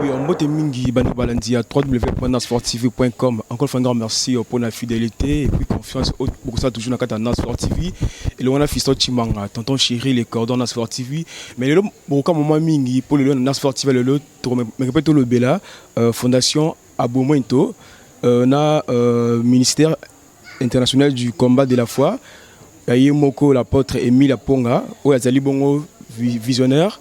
Oui, en mot mingi bani balandi à www.nasporttv.com. Encore une fois, un grand merci pour la fidélité et puis confiance. Beaucoup ça toujours dans le Nasport TV. Et là, on a Fiston Chimanga, tonton chéri, les cordons Nasport TV. Mais là, beaucoup moment mingi pour le Nasport TV, le mais répète le Bella, Fondation Aboumento, on a ministère international du combat de la foi. Il y a Moko, l'apôtre Émile Aponga, où il y a Bongo visionnaire.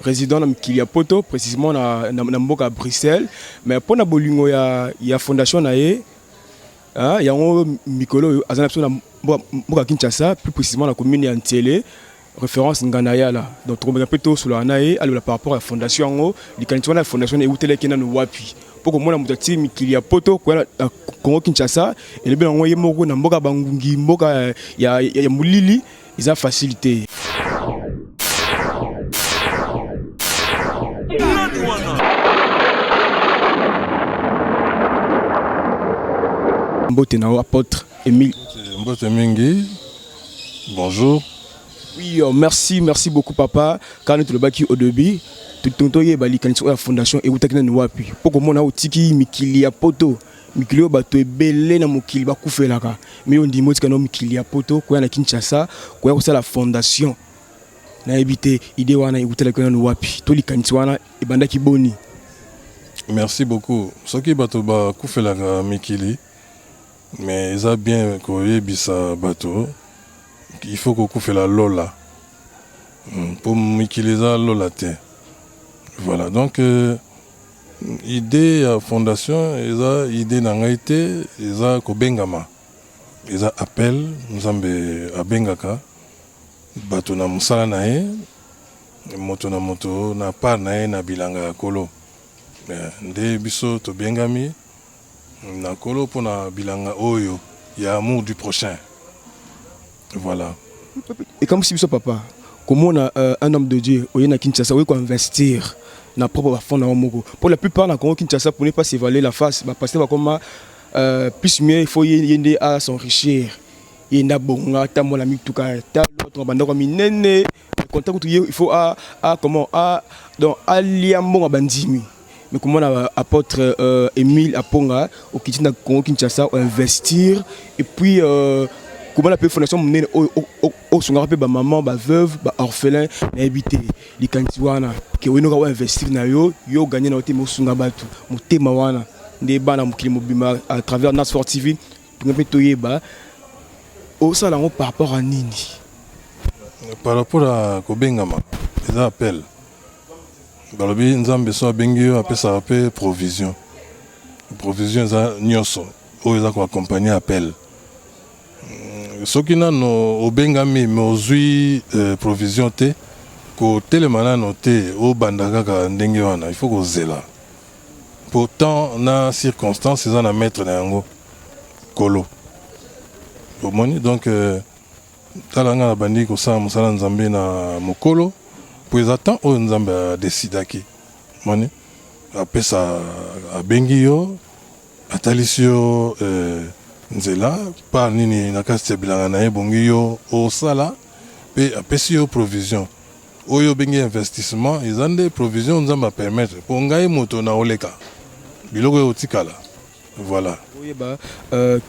Résident dans Kiliapoto, précisément dans Mboka Bruxelles. Mais pour la bolingo, il y a fondation nae, il y a un Mikolo, Mboka Kinshasa, plus précisément la commune de Télé, référence Nganaya là. Donc on regarde plutôt sur la nae, par rapport à la fondation, la fondation est où telle qu'il y a nous wapi. Pour que moi la moutati Kiliapoto, Congo Kinshasa, et le bien on y est moko na Mboka Bangungi, Mboka il y a Moulili, ils ont facilité. Apôtre Émile. Bonjour. Oui, merci beaucoup papa. Quand nous le au début, tout la fondation et vous wapi. Pour que mon tiki mikili poto, mikili bato ebele na mokili ba kufelaka. Mais on dit mot que mikili poto quoi na Kinshasa, quoi la fondation. Na ebité idée wana ewutela kana wapi. To likanisi wana ebanda kiboni. Merci beaucoup. Soki bato ba kufelaka mikili. Mais ils ont bien koyebisa bateau. Il faut qu'on fasse la lola. Pour m'utiliser lola te. Voilà. Donc, idée à fondation, ils ont idée n'angaïté, ils ont kobengama. Ils ont appel, nous avons à bengaka. Bateau na musala nae, moto na pa nae na bilanga kolo. Nde biso to bengami. Na kolo pour na bilanga oyo, il y a amour du prochain. Voilà. Et comme si papa, comment on a un homme de Dieu, au na Kinshasa, où il faut investir dans propre fond dans Moko. Pour la plupart, dans Kinshasa, pour ne pas s'évaluer la face, parce que comme plus mieux, il faut y aider à s'enrichir. Il y a bonga, ta mon ami tout cas, ta l'autre bande comme nene, contact il faut comment donc aliambo bandimi. Mais comment l'apôtre Émile Aponga au Congo Kinshasa investir et puis comment la fondation mener au son rappel maman veuve orphelin habité les kantiwana que on va investir na yo gagner na tema sunga batu motema wana nde bana mukili mobima à travers Nasport TV pour peut toyeba au salon par rapport à nini par rapport à kobengama ils appellent balobi nzambe so abengi yo apesa pe provision za nyonso oyo eza ko accompagner appel soki nano obengami me ozwi provision te ko telemana no te o bandaka ka ndenge wana il faut ko zela pourtant na circonstance eza na maître na yango kolo omoni donc talanga na bandi ko sa musala nzambe na mokolo pour les attendre on nzambe a décidé ki moni apesa abengi yo atalisi yo nzela par nini na kasi bilanga na ebongi yo o sala pe apesi yo provision oyo bengi investissement izande provision nzamba permettre pour ngai moto na oleka biloko yo tikala voilà.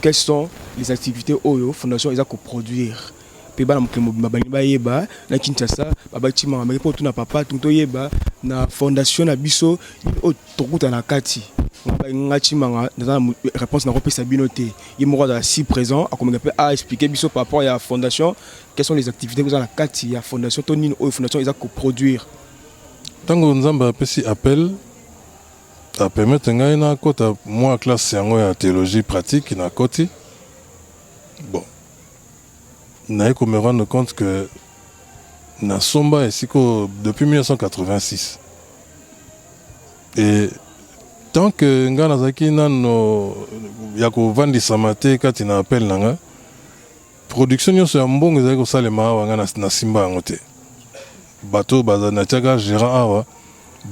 Quelles sont les activités oyo fondation ils a coproduire peba na bayeba na Kinshasa babatima mais pour tout na papa tout yeba na fondation na biso o tokuta na kati ngati manga dans réponse na repesa binoté il m'aura dans si présent à comme à expliquer biso par rapport à la fondation quelles sont les activités que dans la kati ya fondation tonine o fondation ils a coproduire tango nzamba pesi appel à permettre ngai na kota moi classe yango ya théologie pratique na koti bon n'a me rendre compte que na somba esiko depuis 1986 et tant que nga nazaki nano ya ko vandisa mate kati na appel nanga production nyonso ya mbongo ezali kosalema awa nga na simba yango te bato baza na tiaka gérant awa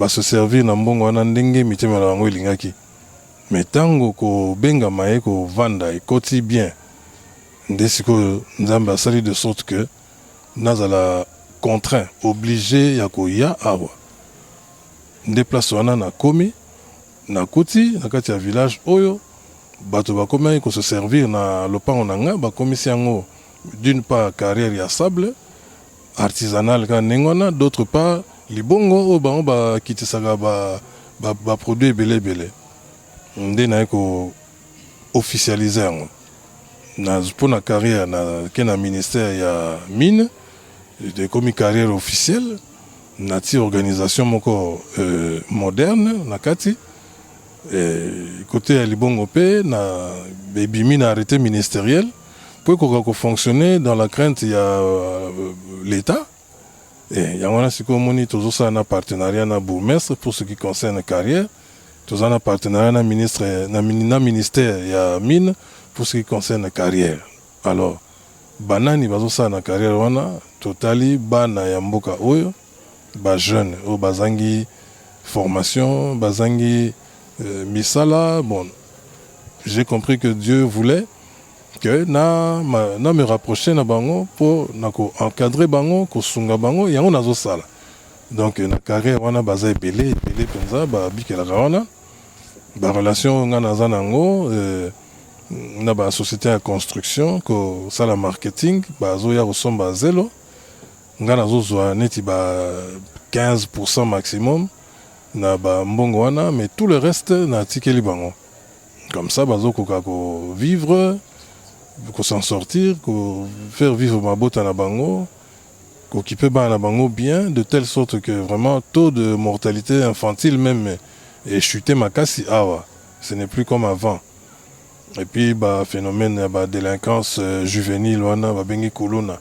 se servir na mbongo wana ndenge mitema na yango elingaki mais tango kobengama ye kovanda ekoti bien nde sikoyo nzambe asali de sorte que nazala contraint, obligé ya koya awa. Déplace wana na komi, na koti, na kati ya village oyo, bato bakomi ko se servir na lopango nanga, bakomi siango d'une part carrière ya sable, artisanal ka nengwana, d'autre part libongo o bango ba kitisaka ba produit belé. Nde na ko officialiser yango. Na pour na carrière na kena ministère ya mine, de comme carrière officielle, na ti organisation moko moderne na kati. Côté ya libongo pe na bebimi na arrêté ministériel pour qu'on fonctionner dans la crainte il y a l'État. Et il y a un moni toujours ça un partenariat na bourgmestre pour ce qui concerne la carrière. Toujours un partenariat na ministre na ministère il y a mine pour ce qui concerne la carrière. Alors banani bazo ça na carrière wana totali bana ya mboka oyo ba jeune o bazangi formation bazangi misala. Bon, j'ai compris que Dieu voulait que na me rapprocher na bango pour nako encadrer bango ko sunga bango yango nazo sala. Donc na carrière wana baza belé penza ba bikela wana ba relation nga naza nango na ba société de construction ko sala marketing bazo ya resomba zelo nga nazo zwa neti ba 15% maximum na ba mbongo wana, mais tout le reste na tikeli bango. Comme ça bazo ko vivre, ko s'en sortir, ko faire vivre ma bota na bango, ko occuper ba na bango bien, de telle sorte que vraiment taux de mortalité infantile même est chuté makasi awa. Ce n'est plus comme avant. Et puis ba phénomène ba délinquance juvénile wana ba bengi kolona.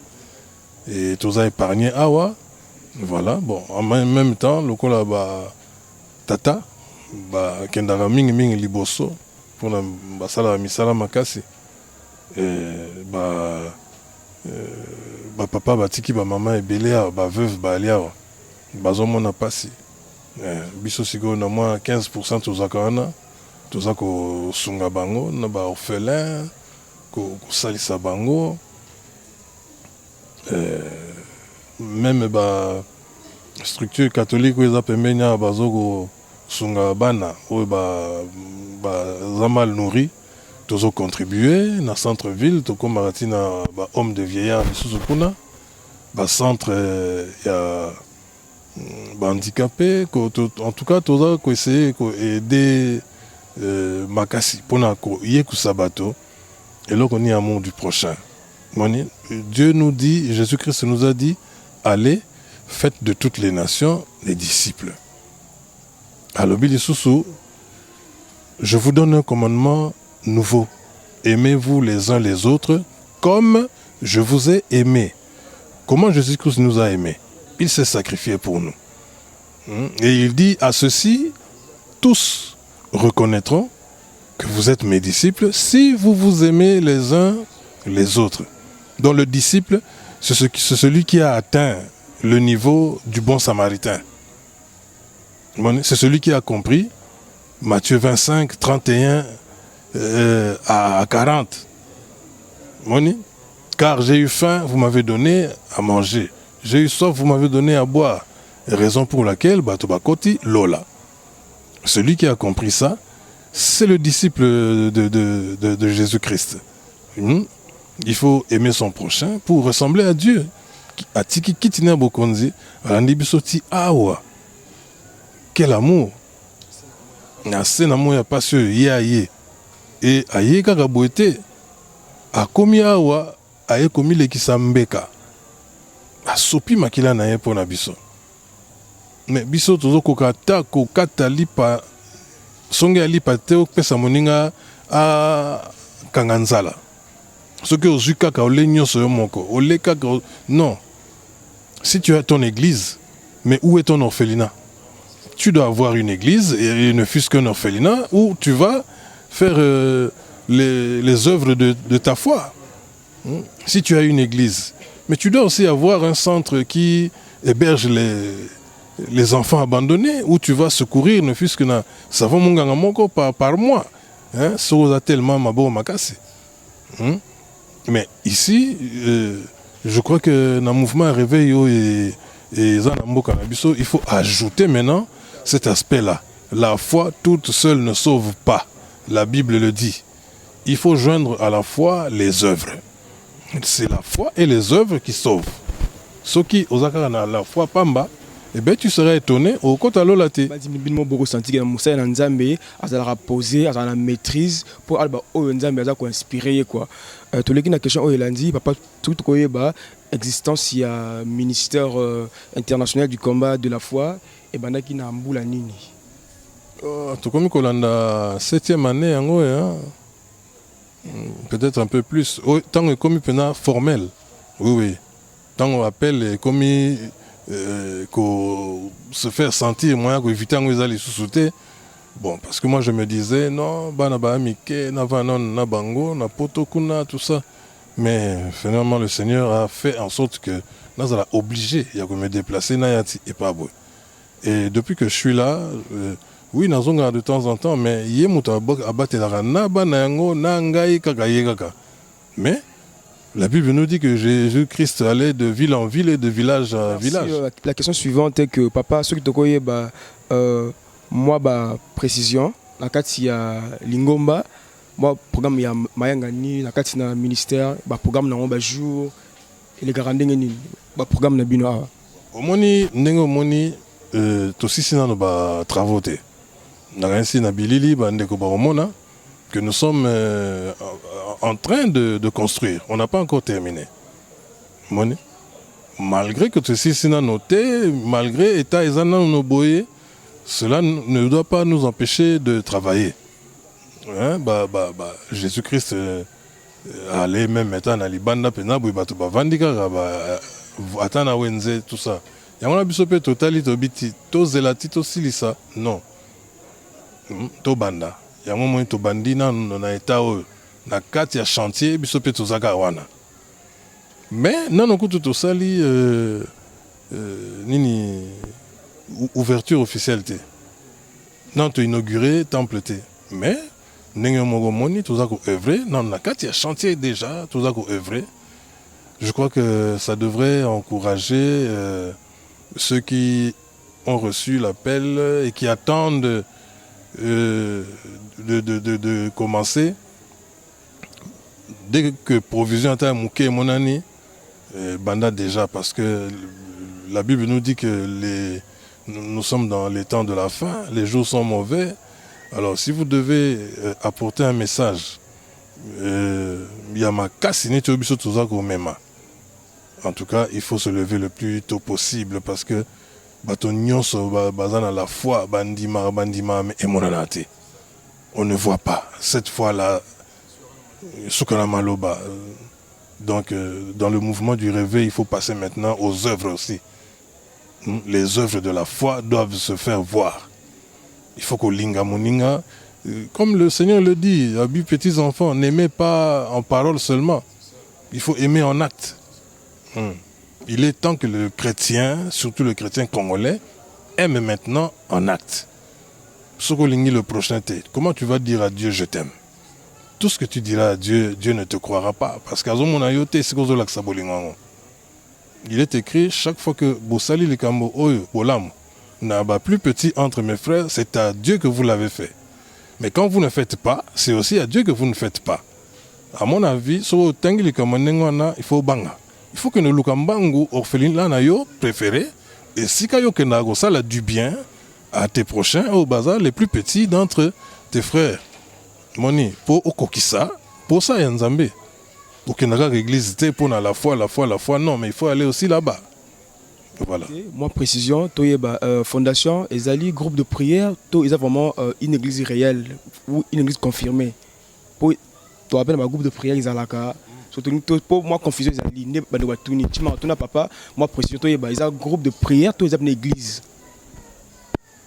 Et tout ça épargné awa. Voilà, bon, en même temps, le kola ba tata ba kendara mingi liboso pour na basala misala makasi ba papa batiki ba maman ebele ba veuve ba alia bazo mona pasi biso siko na moins 15% tozaka wana tozako sunga bango na ba orphelin ko salisa bango même ba structure catholique où ils appellent bazoko sunga bana ou ba mal nourri tozo contribuer na centre ville to comme maratina ba homme de vieillard Suzukuna ba centre ya ba handicapé en tout cas tozo ko essayer ko aider makasi pona ko yeku sabato et là on est amour du prochain. Dieu nous dit, Jésus-Christ nous a dit, allez, faites de toutes les nations les disciples. Alors, je vous donne un commandement nouveau. Aimez-vous les uns les autres comme je vous ai aimé. Comment Jésus-Christ nous a aimés? Il s'est sacrifié pour nous. Et il dit, à ceci, tous reconnaîtront que vous êtes mes disciples si vous vous aimez les uns les autres. Donc le disciple, c'est celui qui a atteint le niveau du bon samaritain. C'est celui qui a compris Matthieu 25, 31 à 40. Car j'ai eu faim, vous m'avez donné à manger. J'ai eu soif, vous m'avez donné à boire. Raison pour laquelle, Batobakoti, Lola. Celui qui a compris ça, c'est le disciple de Jésus-Christ. Il faut aimer son prochain pour ressembler à Dieu. Atiki kitina bokonzi, alandi awa. Quel amour! Assez d'amour ya pas sûr ye et aye kaka boete a komi awa aye komi lekisa mbeka. A sopi makila na ye pona biso. Mais biso tozo kokata kokata lipa songe alipa te pesa moninga a kanganzala. Ce que aux kaka ole nyonso yo moko ole kaka non. Si tu as ton église, mais où est ton orphelinat? Tu dois avoir une église et ne fût-ce qu'un orphelinat où tu vas faire les œuvres de ta foi. Si tu as une église, mais tu dois aussi avoir un centre qui héberge les enfants abandonnés où tu vas secourir, ne fût-ce que ça va monganga moko par mois. Ça tellement mabo makasi. Mais ici, Je crois que dans le mouvement réveil et il faut ajouter maintenant cet aspect-là. La foi toute seule ne sauve pas. La Bible le dit. Il faut joindre à la foi les œuvres. C'est la foi et les œuvres qui sauvent. Ce qui, aux akara la foi pamba, eh bien, tu serais étonné au côté de la thé. Je suis beaucoup senti que Moussa et Nzambe a posé, a la maîtrise pour Alba O Nzambe a inspiré quoi. Tous les qui na question o dit papa tout quoi ba existence il y a ministère international du combat de la foi et bana qui na mbula nini. Tout comme Kolanda 7e année en hein. Peut-être un peu plus. Tant que comme formel. Oui oui. Tant qu'on appelle comme qu'on se faire sentir moyen qu'on évite en les sous-sauter. Bon, parce que moi je me disais non, banaba mike, navanon, nabango, napotokuna, tout ça. Mais finalement le Seigneur a fait en sorte que nous allons obligé de me déplacer nayati et pas beau. Et depuis que je suis là, oui, nous avons de temps en temps, mais il y a mais la Bible nous dit que Jésus-Christ allait de ville en ville et de village en village. La question suivante est que papa, ceux qui te connaissent, moi, précision, la carte il y a Lingomba, moi, programme il y a Mayangani, la carte il y a ministère, programme dans un jour, et les garandings, programme dans Binoa. Au moni, n'engo moni, tout si c'est dans travaux. Nous avons que nous sommes en train de construire. On n'a pas encore terminé. Malgré que ceci soit noté, malgré l'état et cela ne doit pas nous empêcher de travailler. Hein? Jésus-Christ allait même maintenant à Libanda, tout ça. Il y a un bisopé totalite, zelati, silisa. Non. Tobanda. Il y a un moment où bandina na état na kati ya chantier bisopé tozaka wana. Mais non on tout sali nini ouverture officielle té. Non to inauguré temple té. Mais n'engo moni tozako œuvrer non na kati ya chantier déjà tozako œuvrer. Je crois que ça devrait encourager ceux qui ont reçu l'appel et qui attendent de commencer. Dès que provision est mouké monani, banda déjà, parce que la Bible nous dit que nous sommes dans les temps de la fin, les jours sont mauvais. Alors si vous devez apporter un message, en tout cas, il faut se lever le plus tôt possible parce que on ne voit pas. Cette fois-là, donc dans le mouvement du réveil, il faut passer maintenant aux œuvres aussi. Les œuvres de la foi doivent se faire voir. Il faut qu'au linga moninga, comme le Seigneur le dit, à petits enfants, n'aimez pas en parole seulement. Il faut aimer en acte. Il est temps que le chrétien, surtout le chrétien congolais, aime maintenant en acte. Le prochain thé. Comment tu vas dire à Dieu je t'aime? Tout ce que tu diras à Dieu, Dieu ne te croira pas. Parce qu'à il est écrit chaque fois que Bosali le Kambo Bolam n'a plus petit entre mes frères, c'est à Dieu que vous l'avez fait. Mais quand vous ne faites pas, c'est aussi à Dieu que vous ne faites pas. À mon avis, il faut banga. Il faut que nous lukambangu orphelin là yo préféré et si kayo kenago ça la du bien à tes prochains au bazar les plus petits d'entre tes frères. Moni pour okokisa pour ça yanzambe. Pour que l'église pour la foi non mais il faut aller aussi là-bas. Voilà. Moi précision fondation Ezali groupe de prière ils ont vraiment une église réelle ou une église confirmée. Pour tu appelles ma groupe de prière Izalaka. Pour moi, confusion, papa, moi, précision, il y a un groupe de prière, il y a une église.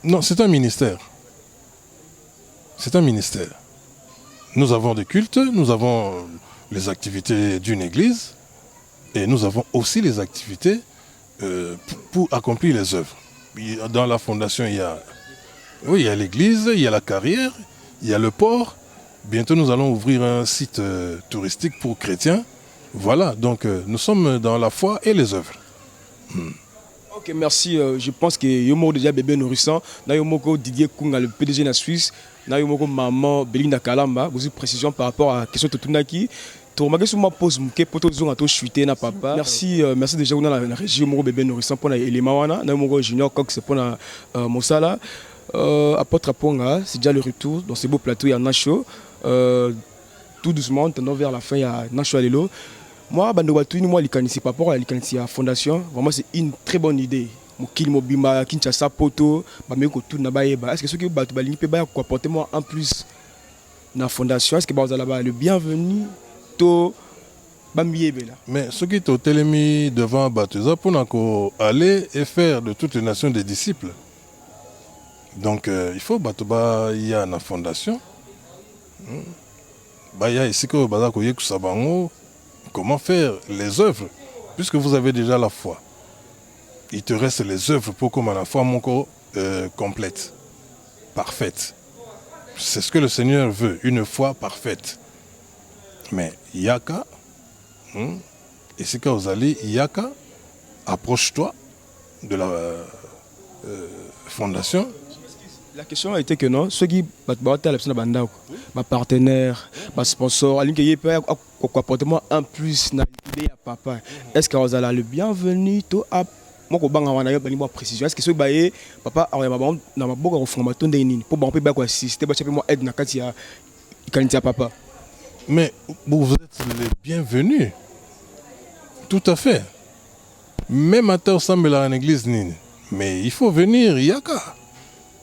Non, c'est un ministère. C'est un ministère. Nous avons des cultes, nous avons les activités d'une église et nous avons aussi les activités pour accomplir les œuvres. Dans la fondation, il y a l'église, il y a la carrière, il y a le port. Bientôt, nous allons ouvrir un site touristique pour chrétiens. Voilà, donc nous sommes dans la foi et les œuvres. Ok, merci. Je pense que Yomo déjà bébé nourrissant. Na Yomoko Didier Kunga, le PDG de la Suisse. Na Yomoko maman Belinda Kalamba. Vous avez précision par rapport à la question de Tunaki. Tu remarques sur ma pause, que pour tout le monde chuté na papa. Merci, merci déjà on a la région Yomoko bébé nourrissant pour l'élément wana. Na Yomoko Junior Cox pour la Mosala. Apôtre Ponga, c'est déjà le retour dans ce beau plateau. Il y a Nacho. Tout doucement, tendant vers la fin, il y a Nacho Alelo. Moi, moi, par rapport à la fondation, vraiment, c'est une très bonne idée. Kinshasa, Poto, est-ce que ceux qui peuvent apporter moi en plus dans la fondation, est-ce que vous avez le bienvenu to mais ceux qui sont télémis devant Batuza pour aller et faire de toutes les nations des disciples. Donc, il faut Batuba, il y a une fondation. Il y a ici que Bazako Sabango. Comment faire les œuvres, puisque vous avez déjà la foi. Il te reste les œuvres pour que la foi complète, parfaite. C'est ce que le Seigneur veut, une foi parfaite. Mais Yaka, et c'est quand vous allez, Yaka, approche-toi de la fondation. La question a été que non, ceux qui ma partenaire, ma sponsor, moi en plus na idée à papa. Est-ce que vous avez le bienvenu to a moi ko banga wana yo précision. Est-ce que ce baye papa a na maboka ko formato ndeni pour bon pe assister ba moi aide na kati ya kaniti papa. Mais vous êtes les bienvenus. Tout à fait. Même à terre semble en église nini. Mais il faut venir Yaka.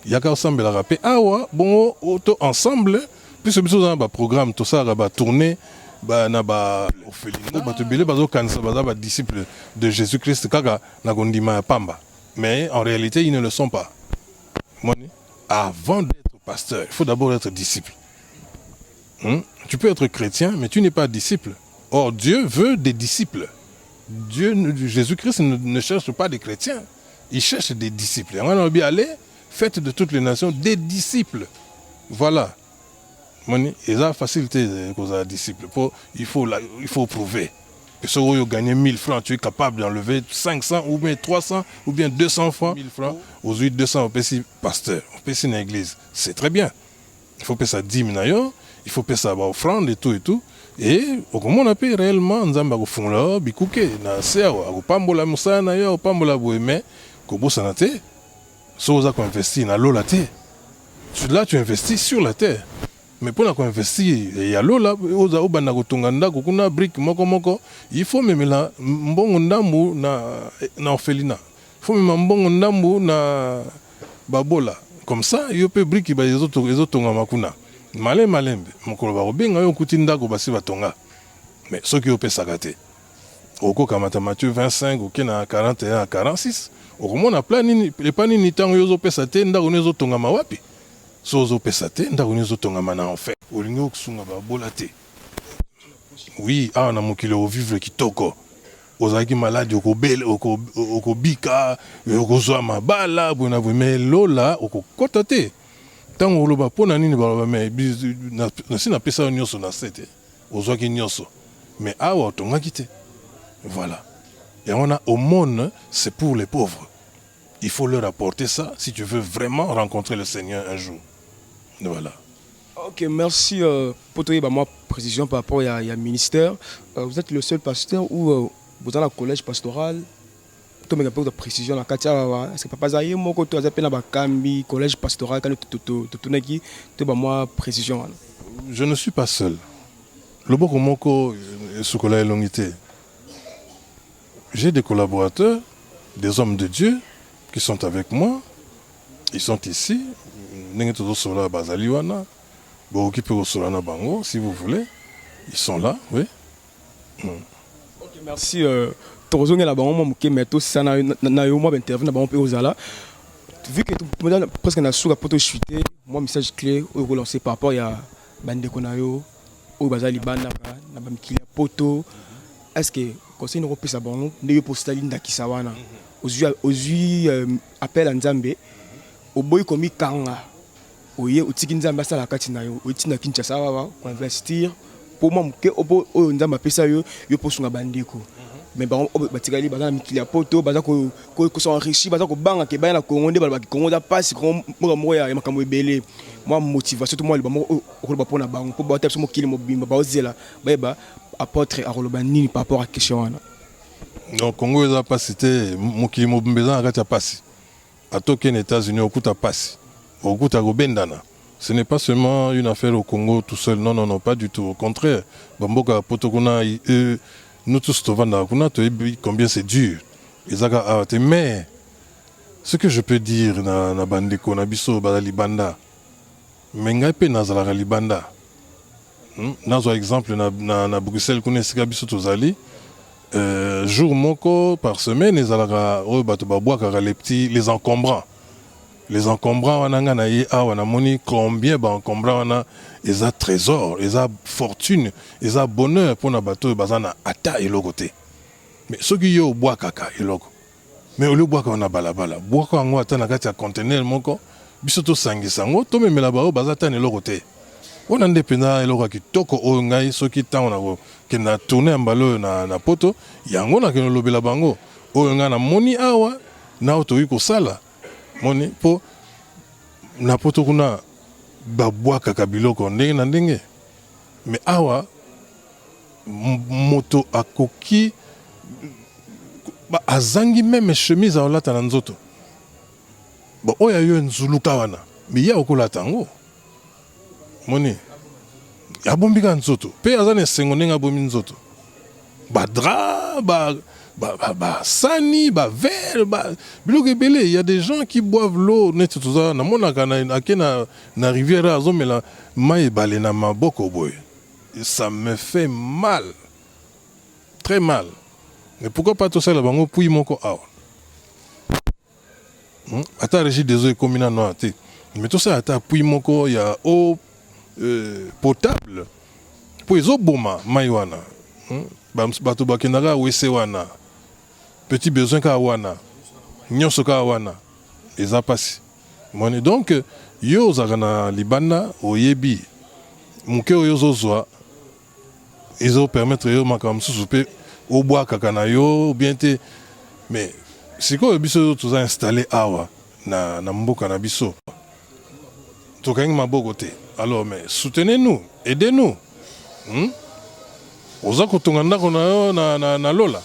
Yaka ensemble la rapé awa bon auto ensemble puisque nous avons un programme tout ça va tourner na ba orphelinat ba tebele bazo kanisa ba disciples de Jésus-Christ kaka na gondima pamba, mais en réalité ils ne le sont pas. Avant d'être pasteur, il faut d'abord être disciple. Tu peux être chrétien mais tu n'es pas disciple. Or Dieu veut des disciples. Jésus-Christ ne cherche pas des chrétiens, il cherche des disciples. On a bien aller. Faites de toutes les nations des disciples. Voilà. Et la facilité aux disciples. Il faut prouver. Que si vous gagnez 1000 francs, tu es capable d'enlever 500 ou bien 300 ou bien 200 francs. 1000 francs, aux 200 au PC pasteur, au PC dans l'église. C'est très bien. Il faut payer ça 10 000, il faut payer ça offrande et tout et tout. Et comment on appelle réellement, Nzamba font là, bikouke, na sewa, au pambola musana yo, au pambola boémé, kobo sanate. Si vous avez investi dans l'eau, la terre, là tu investis sur la terre. Mais pour investir, il y a l'eau là, il faut même la mbongo ndambu na orphelinat. Il faut même mbongo ndambu na babola. Comme ça, il peut briquer les autres tonga makuna. Malé malembe, mokolo ba obenga yo kutinda ko basi batonga. Mais ceux qui ont payé sagate. Oko kamata Matthieu 25 ou na 41 à 46. Okomo na plan nini pas nini tango yozo pesa te ndako nezo tonga mawapi. Sozo pesa te ndako nezo tonga mana en fait. Olingo kusunga ba bola te. Oui, na mokilo o vivre kitoko. Ozaki malade okobele okobika okozwa mabala bona mais lola okokota te. Tango oloba pona nini ba mais na sina pesa nyonso na sete. Ozwaki nyonso. Mais awa tonga kite. Voilà. Et on a au monde, c'est pour les pauvres. Il faut leur apporter ça si tu veux vraiment rencontrer le Seigneur un jour. Voilà. Ok, merci pour ma précision par rapport à un ministère. Vous êtes le seul pasteur ou vous avez un collège pastoral? Tout le monde a précision. Est-ce que papa Zaye, mon côté, vous avez un collège pastoral, précision. Je ne suis pas seul. Le bon moko Soukola Elongité. J'ai des collaborateurs, des hommes de Dieu qui sont avec moi. Ils sont ici. Si vous voulez. Ils sont là, oui. Ok, merci. Vu que presque na souka poto chuter, moi message clé au relancer par rapport à bande konayo au bazali banda na bamikili poto. Est-ce que conseil ne repose à bon ne postali ndakisawana aux appel à Nzambe au boy komi kanga oye utiki Nzambe sala kati na yo utina Kinshasa wa ko investir pour moi on nzamba pesa yo pour sunga bandeko mais bango batikali bazana mikili ya poto baza ko s'enrichir baza ko banga ke bana Congo nde ba Congo da passe mo ya makambo ebele moi motivation tout moi le ba mo ko ba pona bango po ba tepso mo kili mo bimba ba ozela ba apôtre aroloba nini par rapport à question wana. Donc Congo eza passe te mokili mo bimba na kati ya passe atoke aux États-Unis okuta passe okuta go bendana. Ce n'est pas seulement une affaire au Congo tout seul, non, pas du tout. Au contraire, Bamboka Potokuna, nous tous, combien c'est dur. Mais ce que je peux dire, na bandeko, na biso, libanda, mais ngai pe nazala libanda. Nazo exemple na Bruxelles, connaissez biso tozali, jour moko par semaine, les petits, les encombrants. Les encombrants, on a moni combien encombrants, on a des trésors, des fortune, des bonheur pour nos bateaux, bazana ata et logoté. Mais ce qui est au bois kaka et logo. Mais au lieu bois on a balabala, bois quand on a un conteneur moko, bisoto sangi sango, to me melabao bazata et logoté. On a indépendant et logo qui toko o ngai, ce qui t'a on a qui n'a tourné en ballon na poto, yango na que nous lobela bango, o na moni awa, na auto ko sala. Moni po na poto kuna babwa kaka biloko ndenge na ndenge mais awa moto akoki azangi même chemise olata na nzoto oya yo nzuluka wana mais ya okolata ngo moni abombika nzoto pe azana esengo ndenge abomi nzoto badra sani, verre, biloko ebele. Il y a des gens qui boivent l'eau net tout ça. Na mona na rivière azo mais la mai balé na maboko boy. Ça me fait mal. Très mal. Mais pourquoi pas tout ça là bango puis moko awa. Ata régie des eaux communales non ate. Mais tout ça ata puis moko il y a eau potable. Pour les eaux boma mai wana. Bato bakenaka wese wana. Petit besoin ka wana nyonso ka wana eza pasi moni donc yo zakana libanda oyebi muke oyo zozwa izo permettre yo makam susupe au bois kakana yo bien te mais siko biso tuza installé awa na mboka na biso to kangi maboko te alors mais soutenez-nous aidez-nous oza kotonga ndako na yo na lola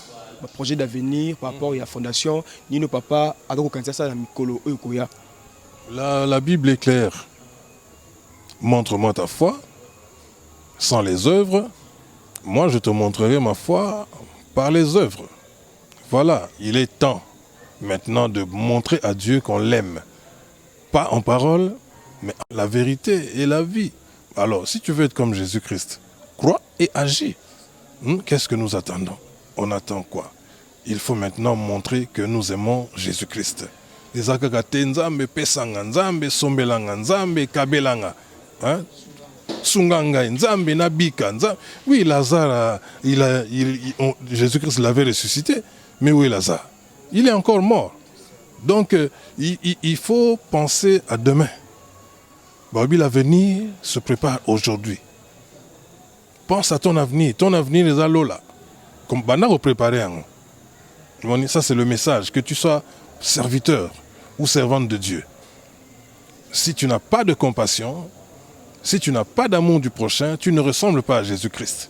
projet d'avenir par rapport à la fondation Nino Papa avec ça la mikolo okoya. La Bible est claire. Montre-moi ta foi sans les œuvres. Moi je te montrerai ma foi par les œuvres. Voilà, il est temps maintenant de montrer à Dieu qu'on l'aime. Pas en parole, mais en la vérité et la vie. Alors, si tu veux être comme Jésus-Christ, crois et agis. Qu'est-ce que nous attendons? On attend quoi? Il faut maintenant montrer que nous aimons Jésus-Christ. Oui, Lazare, Jésus-Christ l'avait ressuscité, mais où est Lazare? Il est encore mort. Donc, il faut penser à demain. L'avenir se prépare aujourd'hui. Pense à ton avenir. Ton avenir est à Lola. Comme Bana préparé. Ça, c'est le message. Que tu sois serviteur ou servante de Dieu. Si tu n'as pas de compassion, si tu n'as pas d'amour du prochain, tu ne ressembles pas à Jésus-Christ.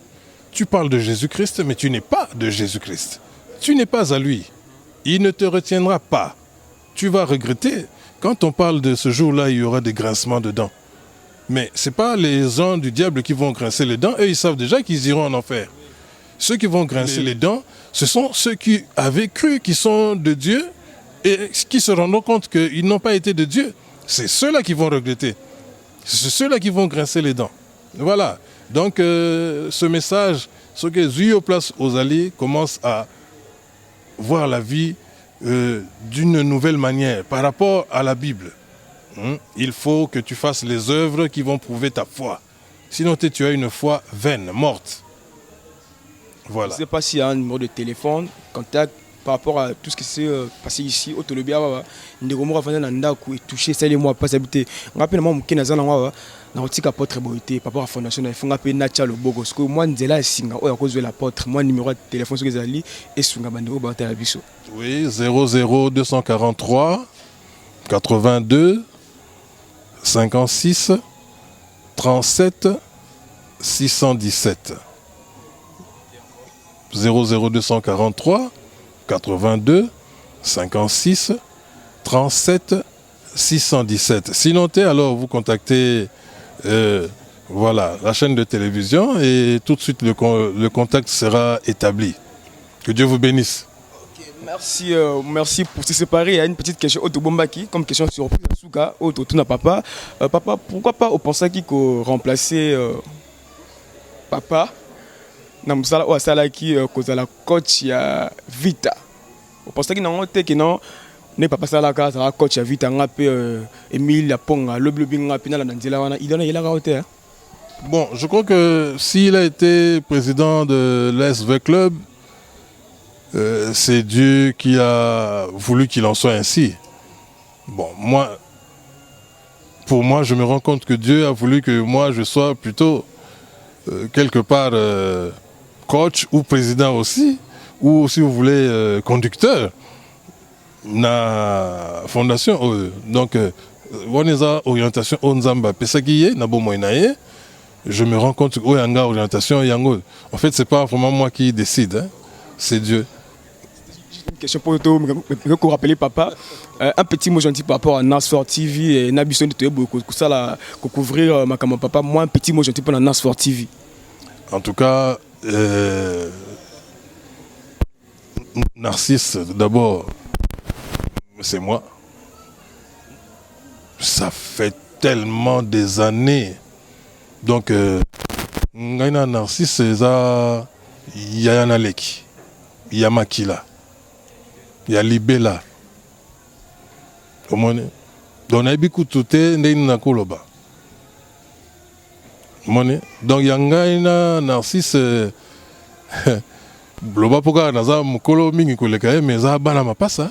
Tu parles de Jésus-Christ, mais tu n'es pas de Jésus-Christ. Tu n'es pas à lui. Il ne te retiendra pas. Tu vas regretter. Quand on parle de ce jour-là, il y aura des grincements de dents. Mais ce n'est pas les gens du diable qui vont grincer les dents. Eux, ils savent déjà qu'ils iront en enfer. Ceux qui vont grincer les dents, ce sont ceux qui avaient cru qu'ils sont de Dieu et qui se rendront compte qu'ils n'ont pas été de Dieu. C'est ceux-là qui vont regretter. C'est ceux-là qui vont grincer les dents. Voilà. Donc, ce message, ce que Zuyo Place aux Alliés commence à voir la vie d'une nouvelle manière par rapport à la Bible. Il faut que tu fasses les œuvres qui vont prouver ta foi. Sinon, tu as une foi vaine, morte. Voilà. Je ne sais pas s'il y a un numéro de téléphone, contact par rapport à tout ce qui s'est passé ici au Tolobia ndeko moko afanda na ndako et touché ça les mois pas habité rappelle moi mukena zana wa na otika porte boité par rapport à fondation na fonga pe na tia le bogo parce que moi nzela singa oya kozwe la porte moi numéro de téléphone sur ezali et sunga bandeko ba ta biso. Oui, 00243 82 56 37 617. 00243 82 56 37 617. Sinon, alors vous contactez voilà, la chaîne de télévision et tout de suite le contact sera établi. Que Dieu vous bénisse. Merci, merci pour se séparer. Il y a une petite question Bombaki, comme question surprise. Souka, Tuna papa. Papa, pourquoi pas au pensée qu'il faut remplacer papa dans le ou à qui cause la coach ya Vita. Au pensée qu'il n'a pas que non, n'est pas passé à la case, la coach ya Vita, on a Emile Laponga, le bleu binga pina la Nanzela wana. Il en a il a raté. Bon, je crois que s'il a été président de l'SV Club, c'est Dieu qui a voulu qu'il en soit ainsi. Bon, pour moi, je me rends compte que Dieu a voulu que moi, je sois plutôt quelque part coach ou président aussi, ou si vous voulez, conducteur na fondation. Donc, on a orientation Onzamba Pesagiye, Nabo Moinaye. Je me rends compte que Oyanga orientation Yango. En fait, c'est pas vraiment moi qui décide, hein, c'est Dieu. Une question pour toi, me rappeler papa. Un petit mot gentil par rapport à Nasfor TV et Nabison de beaucoup ça là couvrir ma caméra papa. Moi un petit mot gentil pour la Nasfor TV. En tout cas, Narcisse, d'abord, c'est moi. Ça fait tellement des années. Donc, Narcisse, c'est ça. Il y a Yanaleki, il y a Makila, il y a Libela. Donc, il y a beaucoup de choses. Donc, yanga Narcisse bloba poka naza mukolo mingi koleka mais za bana mapasa.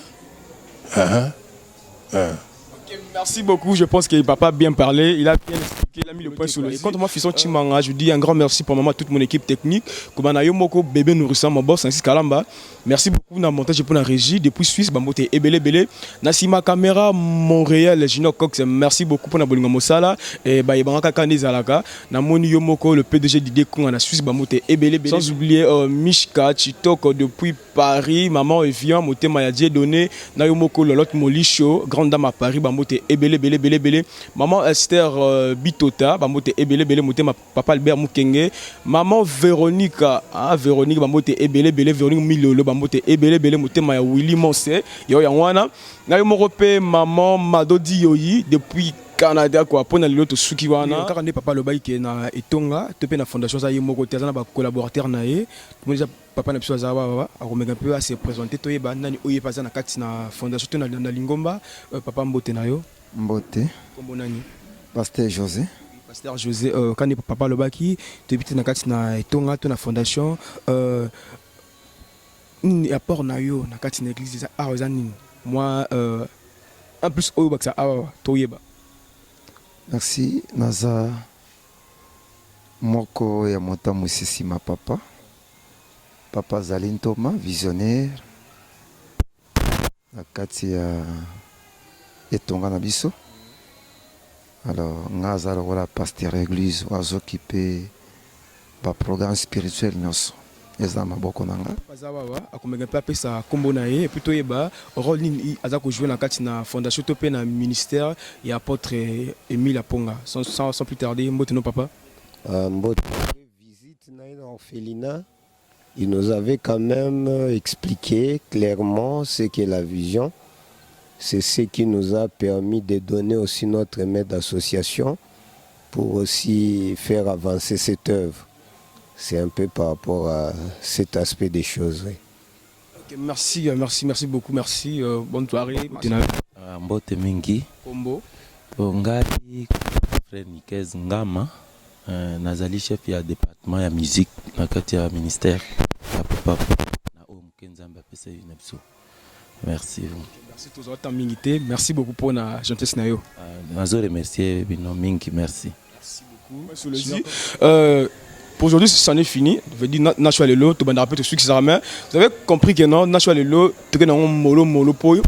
Merci beaucoup, je pense que papa a bien parlé, il a bien expliqué, il a mis le point sur le i. Quand moi Fisson Chimanga, je dis un grand merci pour maman, toute mon équipe technique, comme Nayo Moko, bébé nourrissant, mon boss, Francis Kalamba. Merci beaucoup dans le montage pour la régie, depuis Suisse, Bambote Ebele Bele, Nassima Caméra, Montréal, Gino Cox, merci beaucoup pour la Bolinga Mosala, et Baïbanaka Kane Zalaka, Namoni Yomoko, le PDG d'Idée Kong en Suisse, Bambote Ebele Bele, sans oublier Mishka, Chitok depuis Paris, maman Evian, Moté Mayadie Donné, Nayomoko, l'autre Molicho, grande dame à Paris, Bambote Ebele Bele Bele Bele, maman Esther Bitota, Bambote Ebele Bele, Moté papa Albert Mukenge, maman Véronica, Véronique, Bambote Ebele Bele, Véronique Milolo, Bambote Ebele Bele, Moté Maya Willy Monse, Yo Yangwana, Nayomorope, maman Madodi Yoyi, depuis Canada quoi pour aller l'autre suki wana car ne papa le bail qui na etonga topé na fondation ça yemo côté na ba collaborateur na ye tout déjà papa na biso za ba a remettre un peu à se présenter to yeba nani oye pas na kati na fondation to na lingomba papa mbote na yo mbote kombo nani pasteur José quand ne papa le bail qui te bité na kati na etonga to na fondation ni apport na yo na kati na église ça arozani moi en plus oyo baksa to yeba. Merci naza moko ya mota musisi ma papa Zaline Thomas visionnaire na kati ya etonga na biso. Alors ngaza la pasteur église ozo occupé ba programme spirituel nyonso eza maboko nanga bazawa akomeka pe apesa kombo na ye plutôt yeba rôle nini aza ko jouer na kati na fondation to pe na ministère ya apôtre Emile Laponga sans plus tarder mbote no papa mbote visite na une orphelinat. Il nous avait quand même expliqué clairement ce qu'est la vision. C'est ce qui nous a permis de donner aussi notre maître d'association pour aussi faire avancer cette œuvre. C'est un peu par rapport à cet aspect des choses. Oui. Okay, merci beaucoup, merci. Bonne soirée. Mbote mingi. Kombo. Ngai frère Nikez Ngama, nazali chef ya département ya musique na kati ya ministère ya papa na omke nzambe apesa na biso. Merci. Merci tous autant mingité. Merci beaucoup pour la gentillesse na yo. Nazo remercier bino mingi, merci. Merci beaucoup. Pour aujourd'hui, c'en est fini. Je veux dire, Nacho Lelo, tu vas rappeler tout ce qui sera main. Vous avez compris que non, Nacho Lelo, tu es dans un molo poyo.